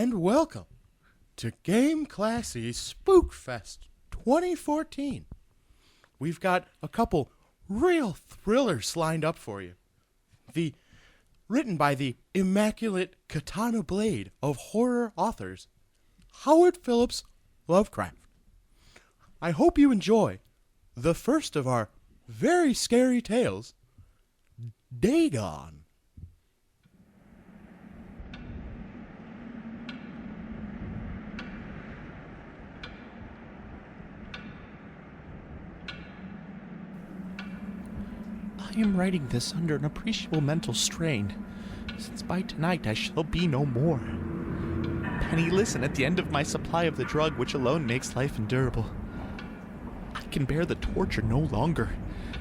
and welcome to Game Classy's Spookfest 2014. We've got a couple real thrillers lined up for you. Written by the immaculate Katana blade of horror authors, Howard Phillips Lovecraft. I hope you enjoy the first of our very scary tales, Dagon. I am writing this under an appreciable mental strain, since by tonight I shall be no more. Penniless and at the end of my supply of the drug which alone makes life endurable. I can bear the torture no longer,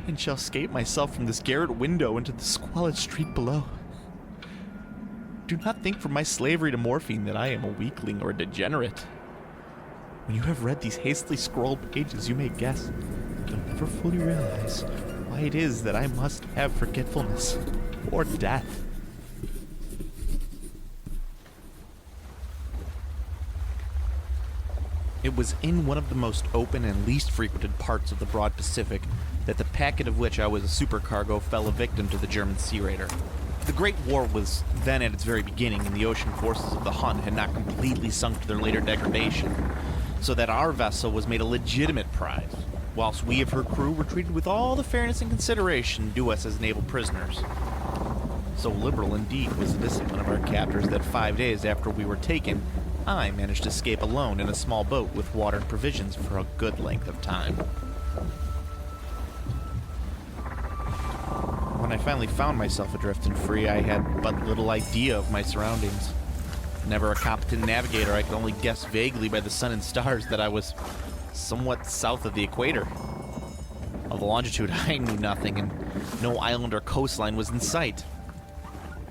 and shall escape myself from this garret window into the squalid street below. Do not think from my slavery to morphine that I am a weakling or a degenerate. When you have read these hastily scrawled pages, you may guess, you'll never fully realize why it is that I must have forgetfulness or death. It was in one of the most open and least frequented parts of the broad Pacific that the packet of which I was a supercargo fell a victim to the German Sea Raider. The Great War was then at its very beginning, and the ocean forces of the Hun had not completely sunk to their later degradation, so that our vessel was made a legitimate prize, whilst we of her crew were treated with all the fairness and consideration due us as naval prisoners. So liberal indeed was the discipline of our captors that 5 days after we were taken, I managed to escape alone in a small boat with water and provisions for a good length of time. When I finally found myself adrift and free, I had but little idea of my surroundings. Never a competent navigator, I could only guess vaguely by the sun and stars that I was somewhat south of the equator. Of the longitude, I knew nothing, and no island or coastline was in sight.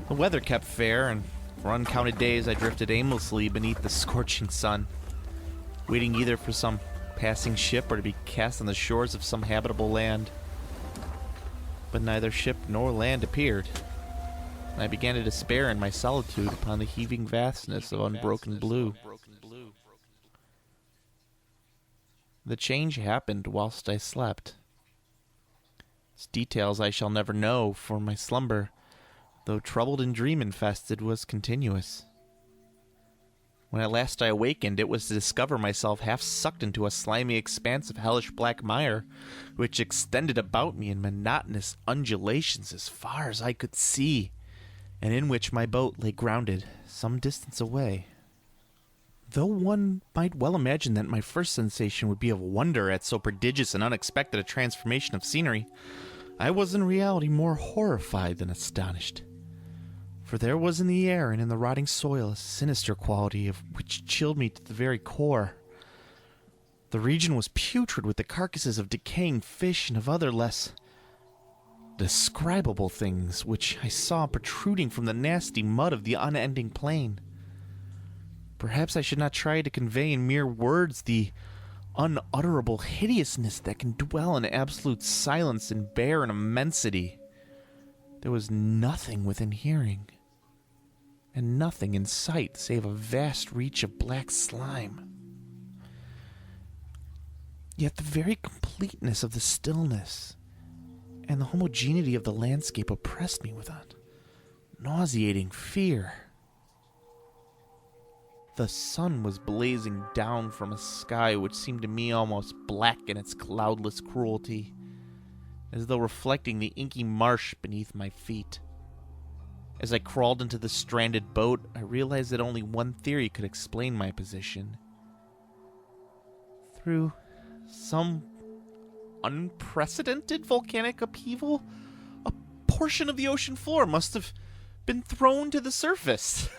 The weather kept fair, and for uncounted days I drifted aimlessly beneath the scorching sun, waiting either for some passing ship or to be cast on the shores of some habitable land. But neither ship nor land appeared, and I began to despair in my solitude upon the heaving vastness of unbroken blue. The change happened whilst I slept. Its details I shall never know, for my slumber, though troubled and dream-infested, was continuous. When at last I awakened, it was to discover myself half sucked into a slimy expanse of hellish black mire, which extended about me in monotonous undulations as far as I could see, and in which my boat lay grounded some distance away. Though one might well imagine that my first sensation would be of wonder at so prodigious and unexpected a transformation of scenery, I was in reality more horrified than astonished. For there was in the air and in the rotting soil a sinister quality of which chilled me to the very core. The region was putrid with the carcasses of decaying fish and of other less describable things which I saw protruding from the nasty mud of the unending plain. Perhaps I should not try to convey in mere words the unutterable hideousness that can dwell in absolute silence and barren immensity. There was nothing within hearing, and nothing in sight save a vast reach of black slime. Yet the very completeness of the stillness and the homogeneity of the landscape oppressed me with a nauseating fear. The sun was blazing down from a sky which seemed to me almost black in its cloudless cruelty, as though reflecting the inky marsh beneath my feet. As I crawled into the stranded boat, I realized that only one theory could explain my position. Through some unprecedented volcanic upheaval, a portion of the ocean floor must have been thrown to the surface,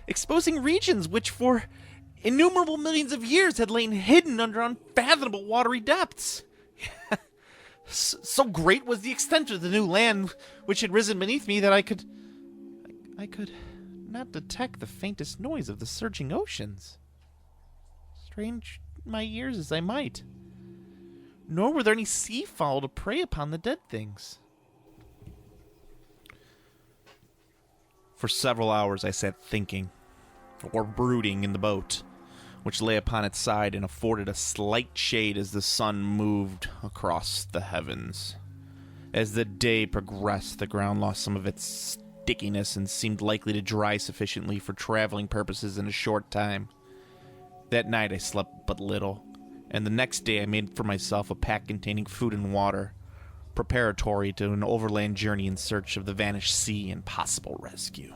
exposing regions which for innumerable millions of years had lain hidden under unfathomable watery depths. So great was the extent of the new land which had risen beneath me that I could not detect the faintest noise of the surging oceans. Strange my ears as I might. Nor were there any sea fowl to prey upon the dead things. For several hours I sat thinking, or brooding in the boat, which lay upon its side and afforded a slight shade as the sun moved across the heavens. As the day progressed, the ground lost some of its stickiness and seemed likely to dry sufficiently for traveling purposes in a short time. That night I slept but little, and the next day I made for myself a pack containing food and water, preparatory to an overland journey in search of the vanished sea and possible rescue.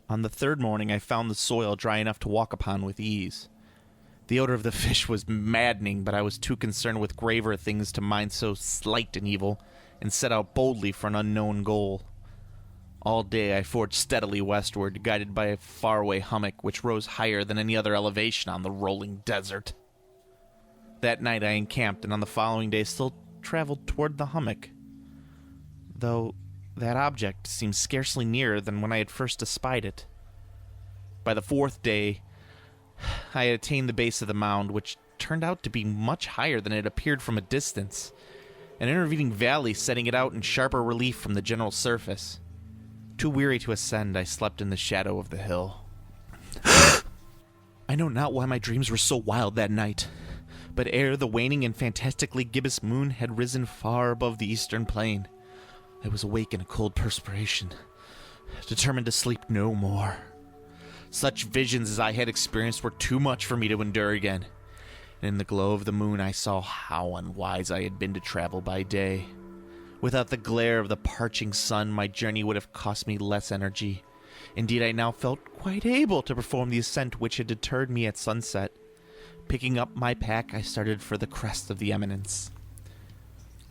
On the third morning, I found the soil dry enough to walk upon with ease. The odor of the fish was maddening, but I was too concerned with graver things to mind so slight an evil, and set out boldly for an unknown goal. All day I forged steadily westward, guided by a faraway hummock which rose higher than any other elevation on the rolling desert. That night I encamped, and on the following day still traveled toward the hummock, though that object seemed scarcely nearer than when I had first espied it. By the fourth day, I had attained the base of the mound, which turned out to be much higher than it appeared from a distance, an intervening valley setting it out in sharper relief from the general surface. Too weary to ascend, I slept in the shadow of the hill. I know not why my dreams were so wild that night, but ere the waning and fantastically gibbous moon had risen far above the eastern plain, I was awake in a cold perspiration, determined to sleep no more. Such visions as I had experienced were too much for me to endure again, and in the glow of the moon I saw how unwise I had been to travel by day. Without the glare of the parching sun, my journey would have cost me less energy. Indeed, I now felt quite able to perform the ascent which had deterred me at sunset. Picking up my pack, I started for the crest of the eminence.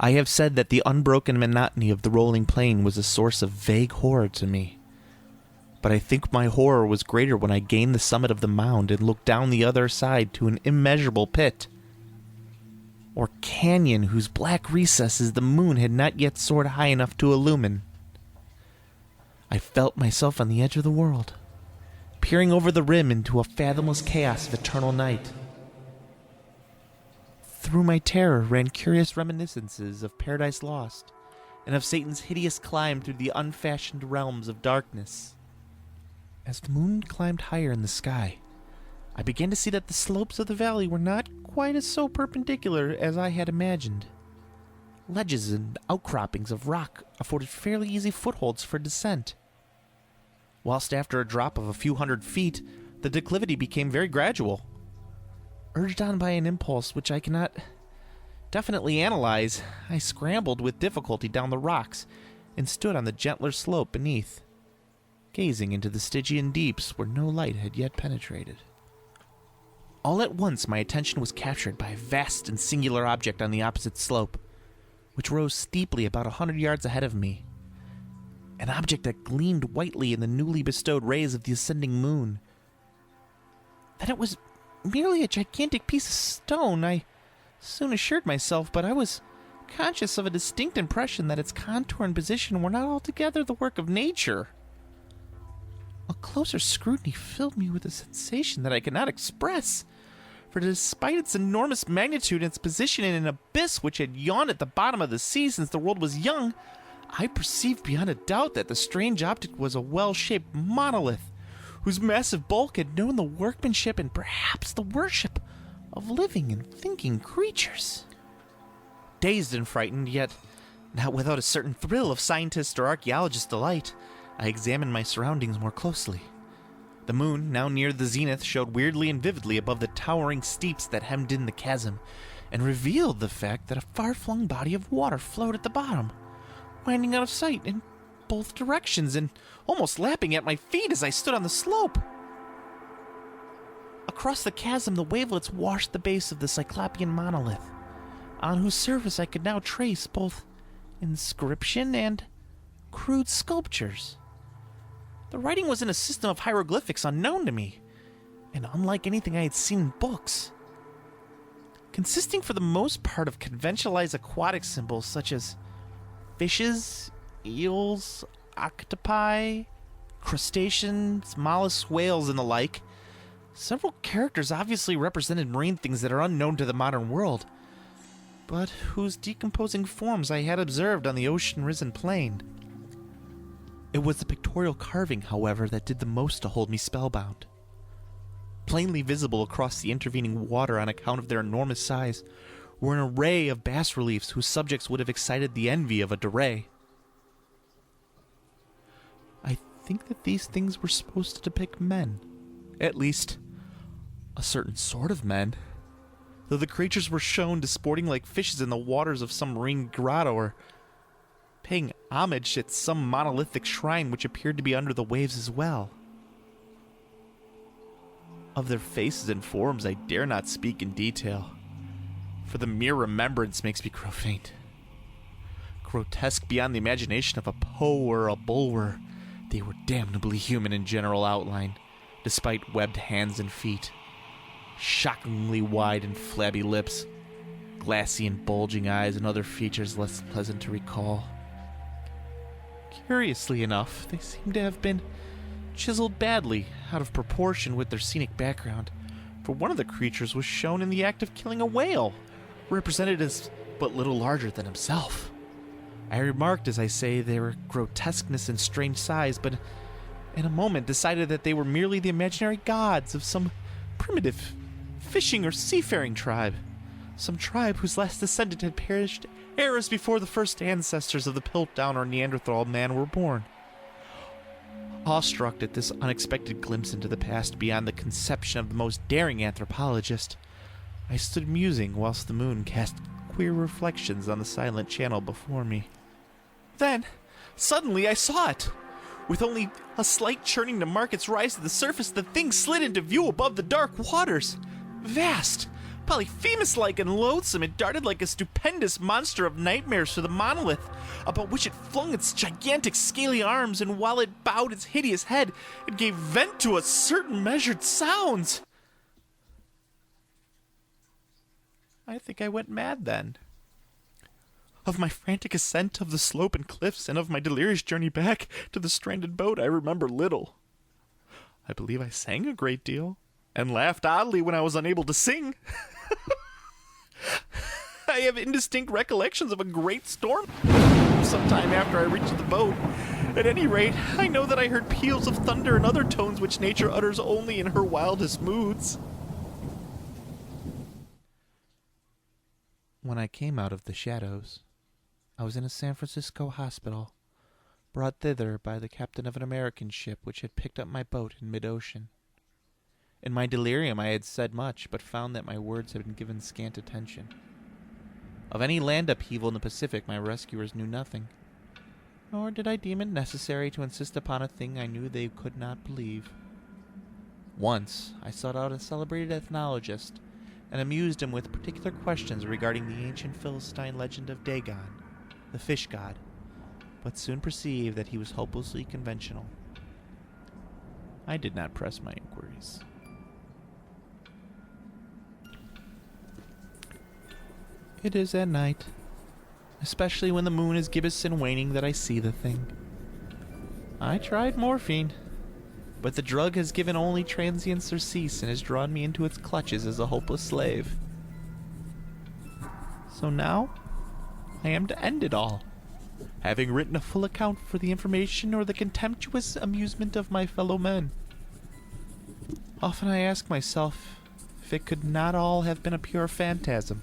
I have said that the unbroken monotony of the rolling plain was a source of vague horror to me. But I think my horror was greater when I gained the summit of the mound and looked down the other side to an immeasurable pit, or canyon whose black recesses the moon had not yet soared high enough to illumine. I felt myself on the edge of the world, peering over the rim into a fathomless chaos of eternal night. Through my terror ran curious reminiscences of Paradise Lost, and of Satan's hideous climb through the unfashioned realms of darkness. As the moon climbed higher in the sky, I began to see that the slopes of the valley were not quite as so perpendicular as I had imagined. Ledges and outcroppings of rock afforded fairly easy footholds for descent, whilst after a drop of a few hundred feet, the declivity became very gradual. Urged on by an impulse which I cannot definitely analyze, I scrambled with difficulty down the rocks and stood on the gentler slope beneath, gazing into the Stygian deeps where no light had yet penetrated. All at once my attention was captured by a vast and singular object on the opposite slope, which rose steeply about 100 yards ahead of me. An object that gleamed whitely in the newly bestowed rays of the ascending moon. That it was merely a gigantic piece of stone, I soon assured myself, but I was conscious of a distinct impression that its contour and position were not altogether the work of nature. A closer scrutiny filled me with a sensation that I could not express, for despite its enormous magnitude and its position in an abyss which had yawned at the bottom of the sea since the world was young, I perceived beyond a doubt that the strange object was a well-shaped monolith, whose massive bulk had known the workmanship and perhaps the worship of living and thinking creatures. Dazed and frightened, yet not without a certain thrill of scientist or archaeologist delight, I examined my surroundings more closely. The moon, now near the zenith, showed weirdly and vividly above the towering steeps that hemmed in the chasm, and revealed the fact that a far-flung body of water flowed at the bottom, winding out of sight in both directions and almost lapping at my feet as I stood on the slope. Across the chasm, the wavelets washed the base of the Cyclopean monolith, on whose surface I could now trace both inscription and crude sculptures. The writing was in a system of hieroglyphics unknown to me, and unlike anything I had seen in books, consisting for the most part of conventionalized aquatic symbols such as fishes, eels, octopi, crustaceans, mollusks, whales, and the like. Several characters obviously represented marine things that are unknown to the modern world, but whose decomposing forms I had observed on the ocean-risen plain. It was the pictorial carving, however, that did the most to hold me spellbound. Plainly visible across the intervening water on account of their enormous size were an array of bas-reliefs whose subjects would have excited the envy of a Deray. I think that these things were supposed to depict men. At least, a certain sort of men. Though the creatures were shown disporting like fishes in the waters of some marine grotto or paying homage at some monolithic shrine which appeared to be under the waves as well. Of their faces and forms I dare not speak in detail, for the mere remembrance makes me grow faint. Grotesque beyond the imagination of a Poe or a Bulwer, they were damnably human in general outline, despite webbed hands and feet, shockingly wide and flabby lips, glassy and bulging eyes, and other features less pleasant to recall. Curiously enough, they seem to have been chiseled badly, out of proportion with their scenic background, for one of the creatures was shown in the act of killing a whale, represented as but little larger than himself. I remarked, as I say, their grotesqueness and strange size, but in a moment decided that they were merely the imaginary gods of some primitive fishing or seafaring tribe, some tribe whose last descendant had perished eras before the first ancestors of the Piltdown or Neanderthal man were born. Awestruck at this unexpected glimpse into the past beyond the conception of the most daring anthropologist, I stood musing whilst the moon cast queer reflections on the silent channel before me. Then, suddenly I saw it! With only a slight churning to mark its rise to the surface, the thing slid into view above the dark waters. Vast, Polyphemus-like and loathsome, it darted like a stupendous monster of nightmares for the monolith, about which it flung its gigantic scaly arms, and while it bowed its hideous head, it gave vent to a certain measured sounds. I think I went mad then. Of my frantic ascent of the slope and cliffs, and of my delirious journey back to the stranded boat, I remember little. I believe I sang a great deal, and laughed oddly when I was unable to sing. I have indistinct recollections of a great storm sometime after I reached the boat. At any rate, I know that I heard peals of thunder and other tones which nature utters only in her wildest moods. When I came out of the shadows, I was in a San Francisco hospital, brought thither by the captain of an American ship which had picked up my boat in mid-ocean. In my delirium I had said much, but found that my words had been given scant attention. Of any land upheaval in the Pacific my rescuers knew nothing, nor did I deem it necessary to insist upon a thing I knew they could not believe. Once I sought out a celebrated ethnologist, and amused him with particular questions regarding the ancient Philistine legend of Dagon, the fish god, but soon perceived that he was hopelessly conventional. I did not press my inquiries. It is at night, especially when the moon is gibbous and waning, that I see the thing. I tried morphine, but the drug has given only transient surcease and has drawn me into its clutches as a hopeless slave. So now, I am to end it all, having written a full account for the information or the contemptuous amusement of my fellow men. Often I ask myself if it could not all have been a pure phantasm,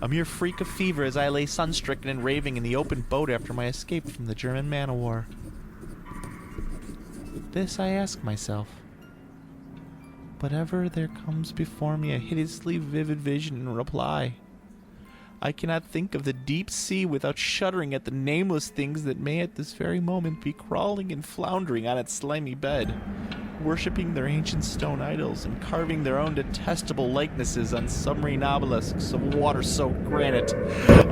a mere freak of fever as I lay sun-stricken and raving in the open boat after my escape from the German man-o'-war. This I ask myself. But ever there comes before me a hideously vivid vision in reply. I cannot think of the deep sea without shuddering at the nameless things that may at this very moment be crawling and floundering on its slimy bed, worshipping their ancient stone idols and carving their own detestable likenesses on submarine obelisks of water-soaked granite.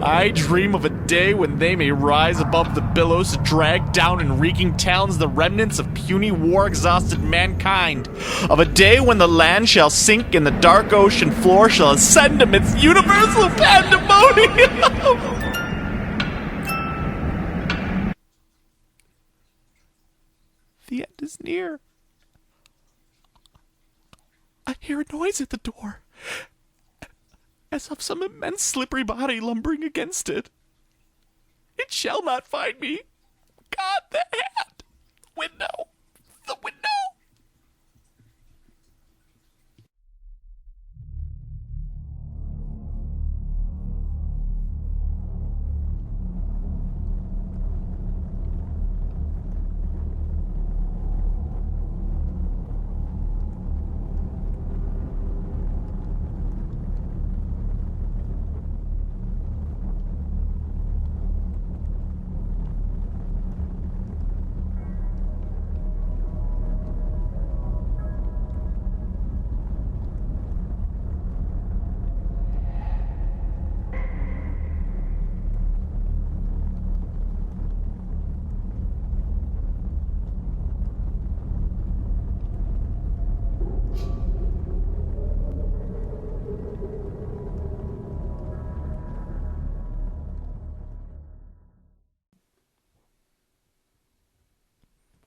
I dream of a day when they may rise above the billows to drag down in reeking talons the remnants of puny war-exhausted mankind. Of a day when the land shall sink and the dark ocean floor shall ascend amidst universal pandemonium. The end is near. I hear a noise at the door, as of some immense slippery body lumbering against it. It shall not find me. God, the hand!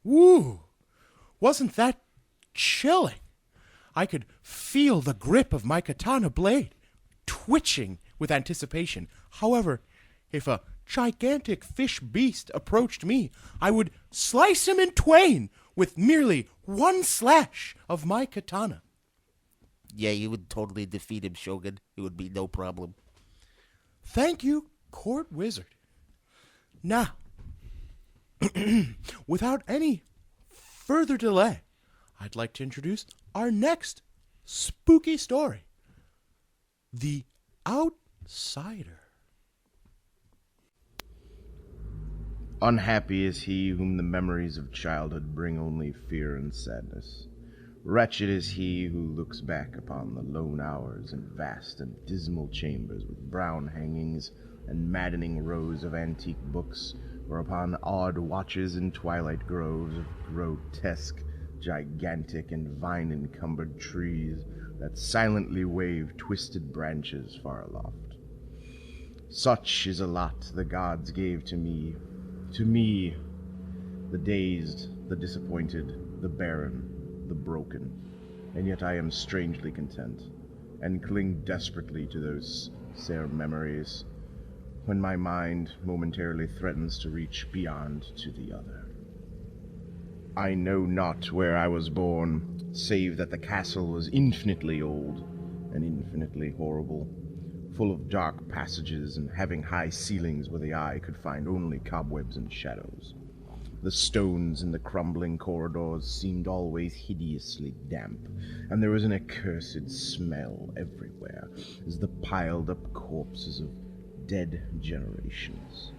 Woo! Wasn't that chilling? I could feel the grip of my katana blade twitching with anticipation. However, if a gigantic fish beast approached me, I would slice him in twain with merely one slash of my katana. Yeah, you would totally defeat him, Shogun. It would be no problem. Thank you, Court Wizard. Now, without any further delay, I'd like to introduce our next spooky story, The Outsider. Unhappy is he whom the memories of childhood bring only fear and sadness. Wretched is he who looks back upon the lone hours in vast and dismal chambers with brown hangings and maddening rows of antique books, or upon odd watches in twilight groves of grotesque, gigantic, and vine-encumbered trees that silently wave twisted branches far aloft. Such is a lot the gods gave to me, the dazed, the disappointed, the barren, the broken, and yet I am strangely content, and cling desperately to those sere memories when my mind momentarily threatens to reach beyond to the other. I know not where I was born, save that the castle was infinitely old and infinitely horrible, full of dark passages and having high ceilings where the eye could find only cobwebs and shadows. The stones in the crumbling corridors seemed always hideously damp, and there was an accursed smell everywhere as the piled-up corpses of dead generations.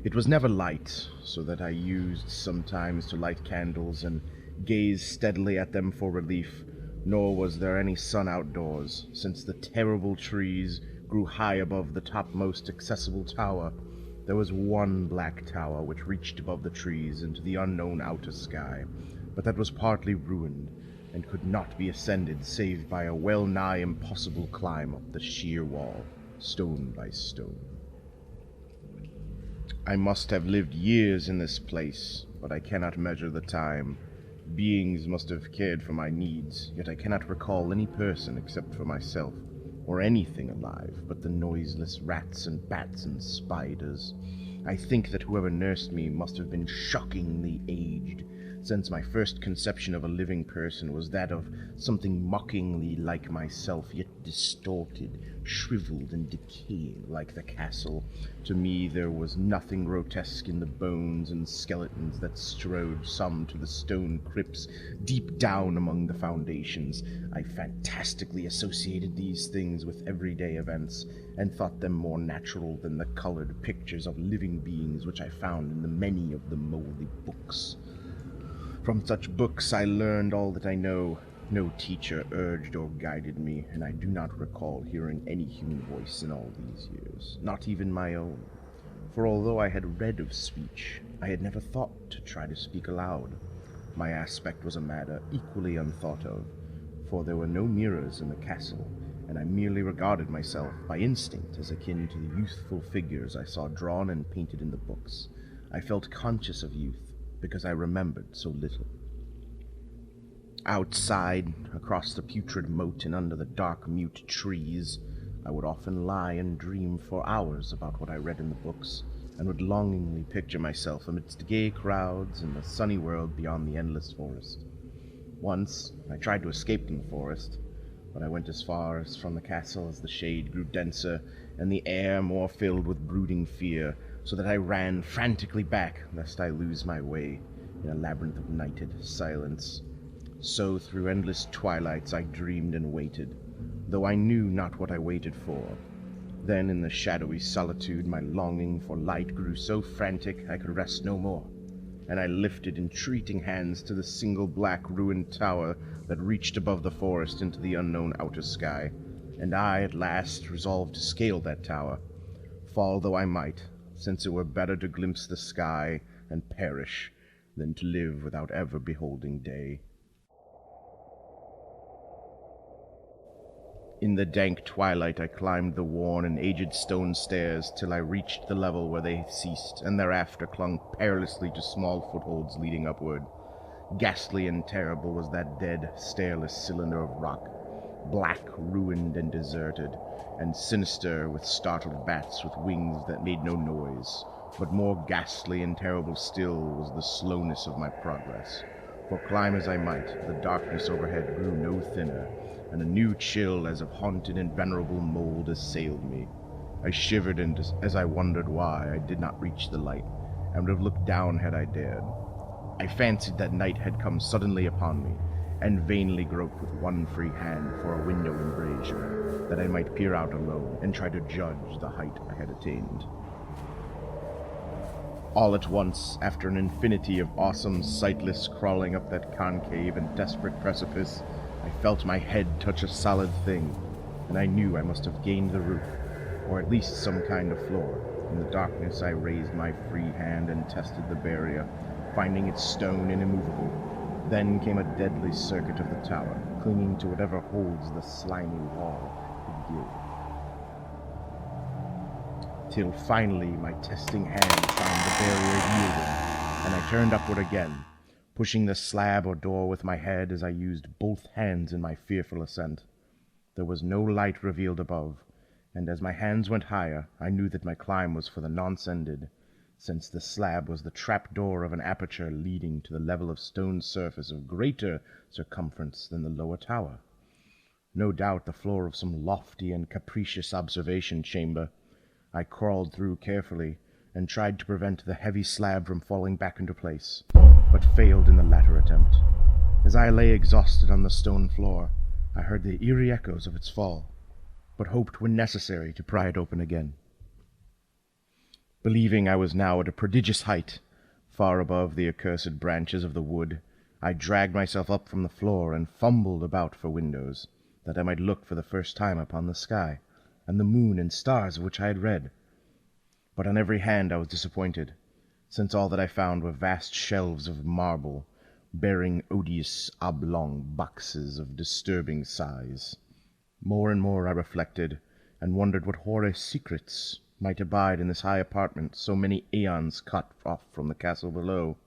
It was never light, so that I used sometimes to light candles and gaze steadily at them for relief, nor was there any sun outdoors, since the terrible trees grew high above the topmost accessible tower. There was one black tower which reached above the trees into the unknown outer sky, but that was partly ruined, and could not be ascended save by a well-nigh impossible climb up the sheer wall, stone by stone. I must have lived years in this place, but I cannot measure the time. Beings must have cared for my needs, yet I cannot recall any person except for myself, or anything alive but the noiseless rats and bats and spiders. I think that whoever nursed me must have been shockingly aged, since my first conception of a living person was that of something mockingly like myself, yet distorted, shriveled, and decaying like the castle. To me there was nothing grotesque in the bones and skeletons that strode some to the stone crypts deep down among the foundations. I fantastically associated these things with everyday events, and thought them more natural than the colored pictures of living beings which I found in the many of the moldy books. From such books I learned all that I know. No teacher urged or guided me, and I do not recall hearing any human voice in all these years, not even my own. For although I had read of speech, I had never thought to try to speak aloud. My aspect was a matter equally unthought of, for there were no mirrors in the castle, and I merely regarded myself by instinct as akin to the youthful figures I saw drawn and painted in the books. I felt conscious of youth, because I remembered so little. Outside, across the putrid moat and under the dark, mute trees, I would often lie and dream for hours about what I read in the books, and would longingly picture myself amidst gay crowds in the sunny world beyond the endless forest. Once, I tried to escape from the forest, but I went as far as from the castle as the shade grew denser and the air more filled with brooding fear, so that I ran frantically back, lest I lose my way in a labyrinth of nighted silence. So through endless twilights I dreamed and waited, though I knew not what I waited for. Then in the shadowy solitude my longing for light grew so frantic I could rest no more, and I lifted entreating hands to the single black ruined tower that reached above the forest into the unknown outer sky, and I at last resolved to scale that tower, fall though I might, since it were better to glimpse the sky and perish than to live without ever beholding day. In the dank twilight I climbed the worn and aged stone stairs till I reached the level where they ceased, and thereafter clung perilously to small footholds leading upward. Ghastly and terrible was that dead, stairless cylinder of rock, black, ruined, and deserted, and sinister with startled bats with wings that made no noise. But more ghastly and terrible still was the slowness of my progress. For climb as I might, the darkness overhead grew no thinner, and a new chill as of haunted and venerable mold assailed me. I shivered as I wondered why I did not reach the light, and would have looked down had I dared. I fancied that night had come suddenly upon me, and vainly groped with one free hand for a window embrasure, that I might peer out alone and try to judge the height I had attained. All at once, after an infinity of awesome, sightless crawling up that concave and desperate precipice, I felt my head touch a solid thing, and I knew I must have gained the roof, or at least some kind of floor. In the darkness I raised my free hand and tested the barrier, finding it stone and immovable. Then came a deadly circuit of the tower, clinging to whatever holds the slimy wall could give. Till finally my testing hand found the barrier yielding, and I turned upward again, pushing the slab or door with my head as I used both hands in my fearful ascent. There was no light revealed above, and as my hands went higher, I knew that my climb was for the nonce ended, since the slab was the trap-door of an aperture leading to the level of stone surface of greater circumference than the lower tower. No doubt the floor of some lofty and capricious observation chamber. I crawled through carefully, and tried to prevent the heavy slab from falling back into place, but failed in the latter attempt. As I lay exhausted on the stone floor, I heard the eerie echoes of its fall, but hoped when necessary to pry it open again. Believing I was now at a prodigious height, far above the accursed branches of the wood, I dragged myself up from the floor and fumbled about for windows, that I might look for the first time upon the sky, and the moon and stars of which I had read. But on every hand I was disappointed, since all that I found were vast shelves of marble, bearing odious oblong boxes of disturbing size. More and more I reflected, and wondered what horrid secrets might abide in this high apartment so many aeons cut off from the castle below.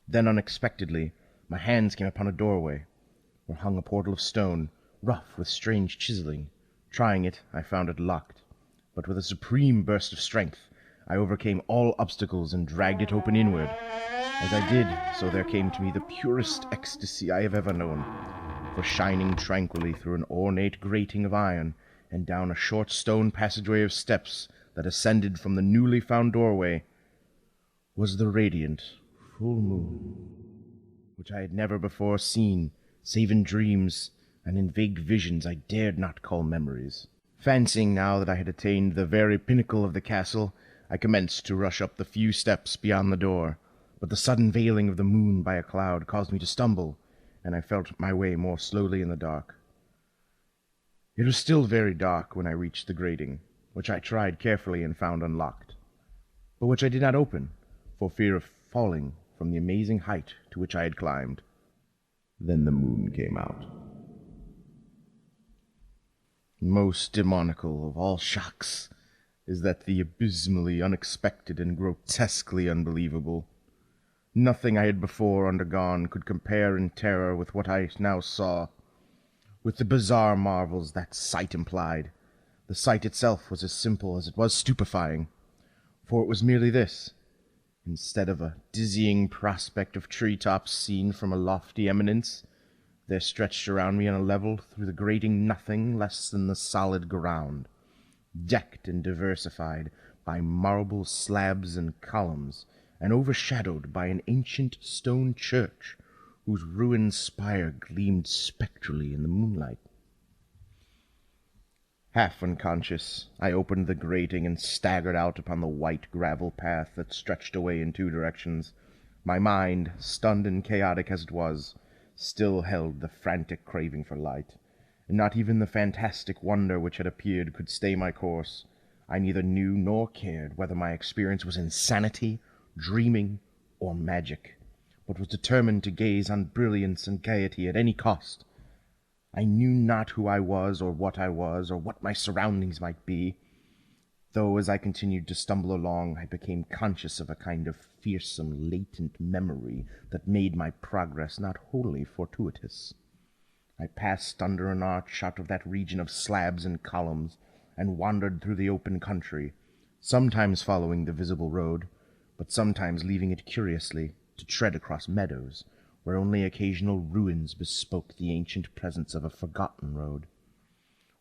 Then unexpectedly my hands came upon a doorway, where hung a portal of stone, rough with strange chiseling. Trying it, I found it locked, but with a supreme burst of strength I overcame all obstacles and dragged it open inward. As I did so, there came to me the purest ecstasy I have ever known, for shining tranquilly through an ornate grating of iron and down a short stone passageway of steps that ascended from the newly found doorway was the radiant full moon, which I had never before seen, save in dreams, and in vague visions I dared not call memories. Fancying now that I had attained the very pinnacle of the castle, I commenced to rush up the few steps beyond the door, but the sudden veiling of the moon by a cloud caused me to stumble, and I felt my way more slowly in the dark. It was still very dark when I reached the grating, which I tried carefully and found unlocked, but which I did not open, for fear of falling from the amazing height to which I had climbed. Then the moon came out. Most demoniacal of all shocks is that the abysmally unexpected and grotesquely unbelievable. Nothing I had before undergone could compare in terror with what I now saw, with the bizarre marvels that sight implied. The sight itself was as simple as it was stupefying, for it was merely this. Instead of a dizzying prospect of treetops seen from a lofty eminence, there stretched around me on a level through the grating nothing less than the solid ground, decked and diversified by marble slabs and columns, and overshadowed by an ancient stone church, whose ruined spire gleamed spectrally in the moonlight. Half unconscious, I opened the grating and staggered out upon the white gravel path that stretched away in two directions. My mind, stunned and chaotic as it was, still held the frantic craving for light, and not even the fantastic wonder which had appeared could stay my course. I neither knew nor cared whether my experience was insanity, dreaming, or magic, but was determined to gaze on brilliance and gaiety at any cost. I knew not who I was, or what my surroundings might be, though as I continued to stumble along, I became conscious of a kind of fearsome, latent memory that made my progress not wholly fortuitous. I passed under an arch out of that region of slabs and columns, and wandered through the open country, sometimes following the visible road, but sometimes leaving it curiously to tread across meadows, where only occasional ruins bespoke the ancient presence of a forgotten road.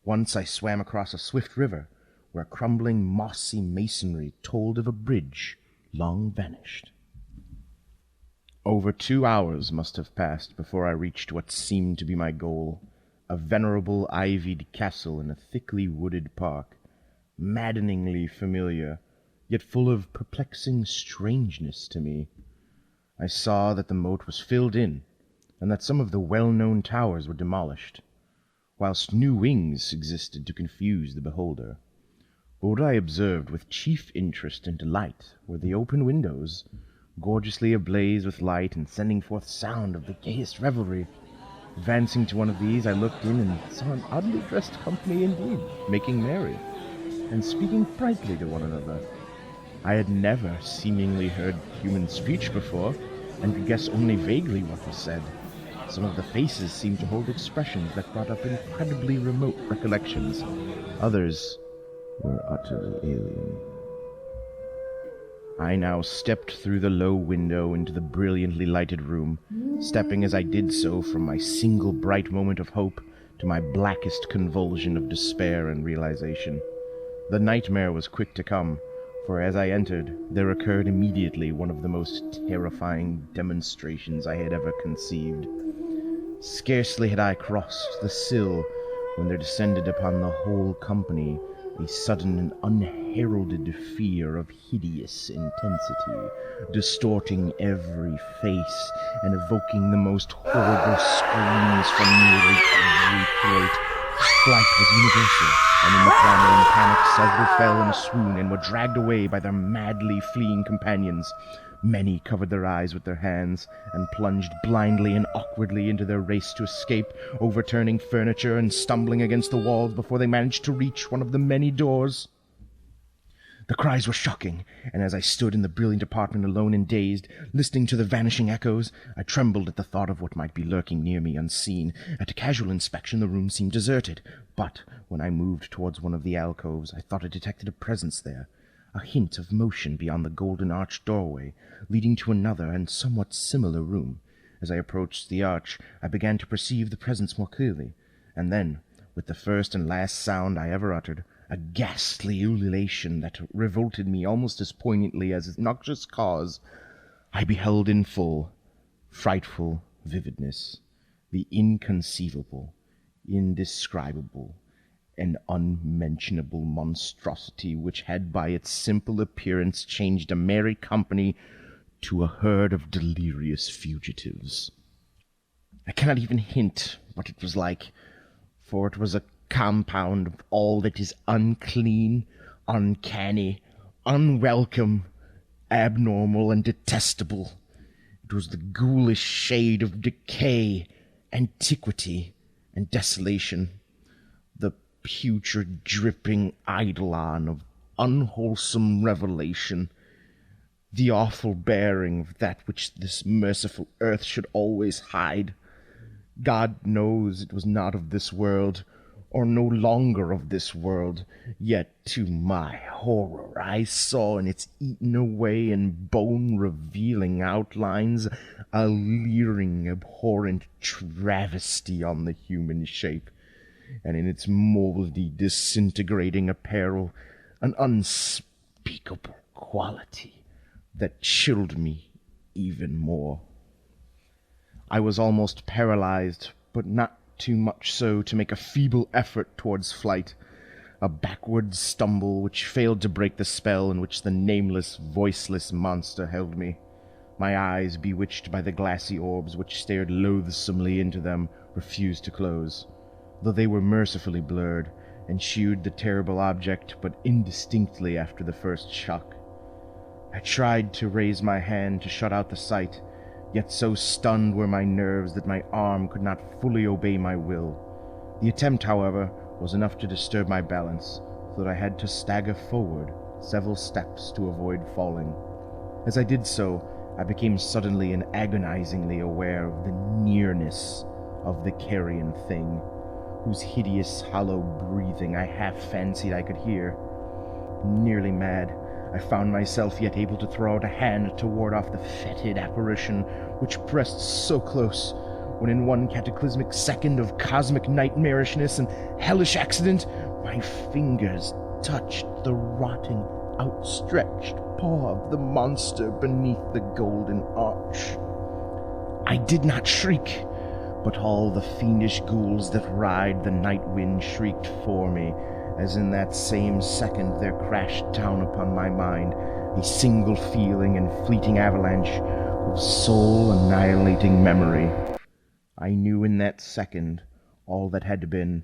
Once I swam across a swift river, where crumbling mossy masonry told of a bridge long vanished. Over 2 hours must have passed before I reached what seemed to be my goal, a venerable ivied castle in a thickly wooded park, maddeningly familiar, yet full of perplexing strangeness to me. I saw that the moat was filled in, and that some of the well-known towers were demolished, whilst new wings existed to confuse the beholder. But what I observed with chief interest and delight were the open windows, gorgeously ablaze with light and sending forth sound of the gayest revelry. Advancing to one of these, I looked in and saw an oddly dressed company indeed, making merry, and speaking brightly to one another. I had never seemingly heard human speech before, and could guess only vaguely what was said. Some of the faces seemed to hold expressions that brought up incredibly remote recollections. Others were utterly alien. I now stepped through the low window into the brilliantly lighted room, stepping as I did so from my single bright moment of hope to my blackest convulsion of despair and realization. The nightmare was quick to come, for as I entered, there occurred immediately one of the most terrifying demonstrations I had ever conceived. Scarcely had I crossed the sill when there descended upon the whole company a sudden and unheralded fear of hideous intensity, distorting every face and evoking the most horrible screams from nearly every throat. Flight was universal, and in the clamoring panic several fell in a swoon and were dragged away by their madly fleeing companions. Many covered their eyes with their hands and plunged blindly and awkwardly into their race to escape, overturning furniture and stumbling against the walls before they managed to reach one of the many doors. The cries were shocking, and as I stood in the brilliant apartment alone and dazed, listening to the vanishing echoes, I trembled at the thought of what might be lurking near me unseen. At a casual inspection the room seemed deserted, but when I moved towards one of the alcoves, I thought I detected a presence there, a hint of motion beyond the golden arched doorway, leading to another and somewhat similar room. As I approached the arch, I began to perceive the presence more clearly, and then, with the first and last sound I ever uttered, a ghastly ululation that revolted me almost as poignantly as its noxious cause, I beheld in full, frightful vividness, the inconceivable, indescribable, and unmentionable monstrosity which had by its simple appearance changed a merry company to a herd of delirious fugitives. I cannot even hint what it was like, for it was a compound of all that is unclean, uncanny, unwelcome, abnormal, and detestable. It was the ghoulish shade of decay, antiquity, and desolation, the putrid, dripping eidolon of unwholesome revelation, the awful bearing of that which this merciful earth should always hide. God knows it was not of this world, or no longer of this world, yet to my horror I saw in its eaten away and bone-revealing outlines a leering, abhorrent travesty on the human shape, and in its mouldy, disintegrating apparel an unspeakable quality that chilled me even more. I was almost paralyzed, but not too much so to make a feeble effort towards flight, a backward stumble which failed to break the spell in which the nameless, voiceless monster held me. My eyes, bewitched by the glassy orbs which stared loathsomely into them, refused to close, though they were mercifully blurred, and shewed the terrible object but indistinctly after the first shock. I tried to raise my hand to shut out the sight, yet so stunned were my nerves that my arm could not fully obey my will. The attempt, however, was enough to disturb my balance, so that I had to stagger forward several steps to avoid falling. As I did so, I became suddenly and agonizingly aware of the nearness of the carrion thing, whose hideous, hollow breathing I half fancied I could hear. Nearly mad, I found myself yet able to throw out a hand to ward off the fetid apparition which pressed so close, when in one cataclysmic second of cosmic nightmarishness and hellish accident, my fingers touched the rotting, outstretched paw of the monster beneath the golden arch. I did not shriek, but all the fiendish ghouls that ride the night wind shrieked for me, as in that same second there crashed down upon my mind a single feeling and fleeting avalanche of soul-annihilating memory. I knew in that second all that had been.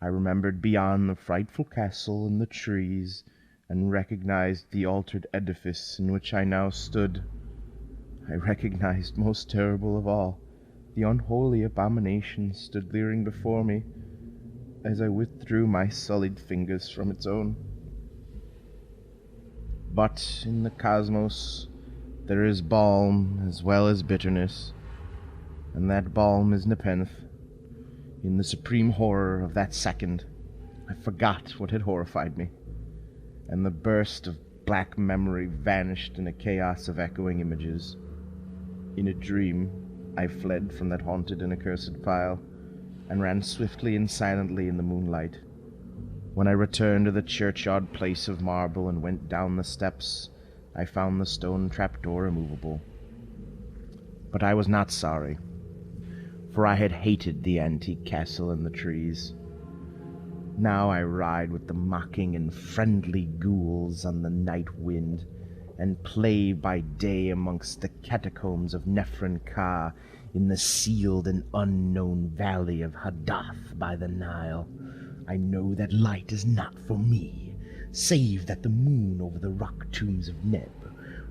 I remembered beyond the frightful castle and the trees, and recognized the altered edifice in which I now stood. I recognized, most terrible of all, the unholy abomination stood leering before me, as I withdrew my sullied fingers from its own. But in the cosmos there is balm as well as bitterness, and that balm is nepenthe. In the supreme horror of that second, I forgot what had horrified me, and the burst of black memory vanished in a chaos of echoing images. In a dream, I fled from that haunted and accursed pile, and ran swiftly and silently in the moonlight. When I returned to the churchyard place of marble and went down the steps, I found the stone trapdoor immovable. But I was not sorry, for I had hated the antique castle and the trees. Now I ride with the mocking and friendly ghouls on the night wind, and play by day amongst the catacombs of Nephrin Ka in the sealed and unknown valley of Hadath by the Nile. I know that light is not for me, save that the moon over the rock tombs of Neb,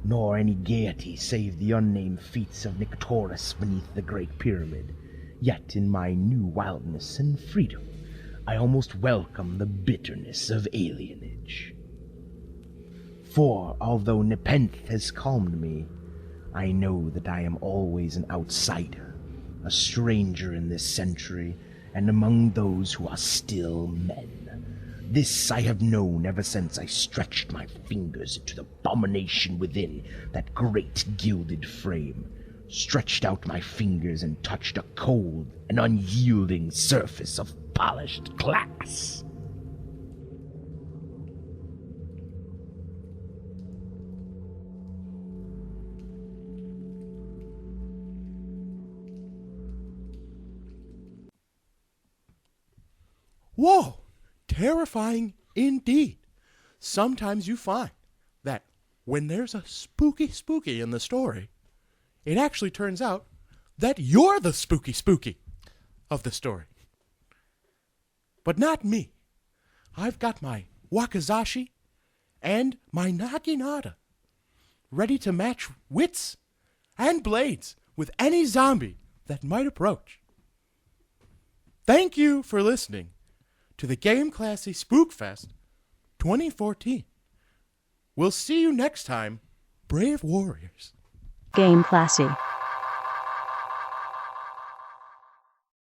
nor any gaiety save the unnamed feats of Nyctoris beneath the Great Pyramid. Yet in my new wildness and freedom, I almost welcome the bitterness of alienage. For, although nepenthe has calmed me, I know that I am always an outsider, a stranger in this century, and among those who are still men. This I have known ever since I stretched my fingers into the abomination within that great gilded frame, stretched out my fingers and touched a cold and unyielding surface of polished glass. Whoa! Terrifying indeed. Sometimes you find that when there's a spooky in the story, it actually turns out that you're the spooky of the story. But not me. I've got my wakizashi and my naginata ready to match wits and blades with any zombie that might approach. Thank you for listening to the Game Classy Spookfest 2014. We'll see you next time, brave warriors. Game Classy.